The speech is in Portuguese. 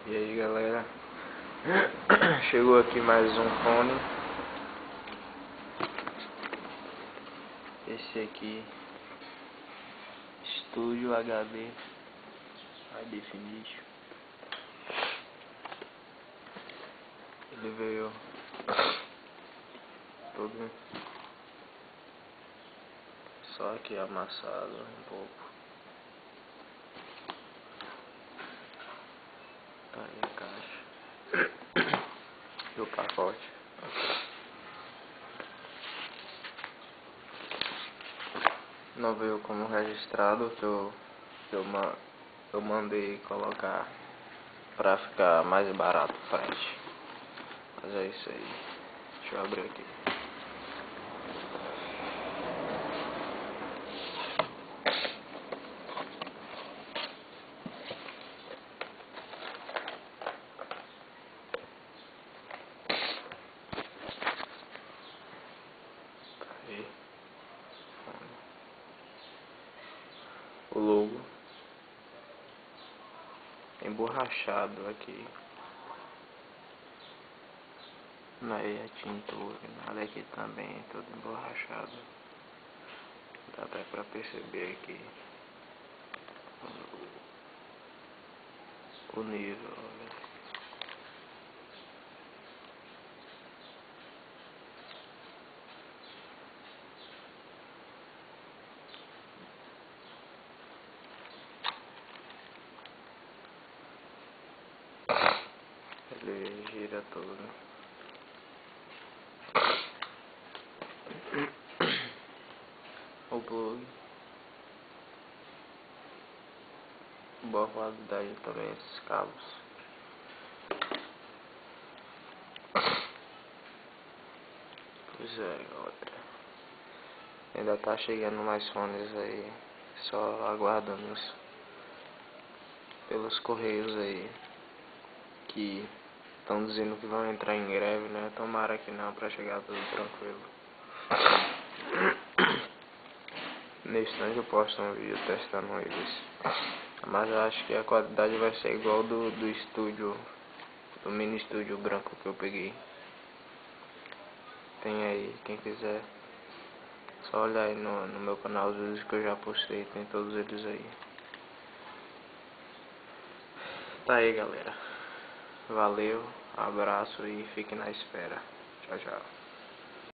E aí galera, chegou aqui mais um fone. Esse aqui, Studio HD High Definition. Ele veio todo só aqui amassado um pouco. Tá aí a caixa e o pacote. Não veio como registrado, que eu mandei colocar pra ficar mais barato o frete. Mas é isso aí. Deixa eu abrir aqui. Aí. O logo emborrachado aqui. Aí a tintura, nada aqui também, todo emborrachado. Dá até pra perceber aqui o nível. Olha. Ele gira todo. O plug. Boa qualidade também esses cabos. Pois é, galera. Ainda tá chegando mais fones aí. Só aguardando pelos correios aí. Que estão dizendo que vão entrar em greve, né? Tomara que não, pra chegar tudo tranquilo. Nesse instante eu posto um vídeo testando eles. Mas eu acho que a qualidade vai ser igual do estúdio, do mini estúdio branco que eu peguei. Tem aí, quem quiser, só olhar aí no meu canal os vídeos que eu já postei, tem todos eles aí. Tá aí galera, valeu, abraço e fique na espera. Tchau, tchau.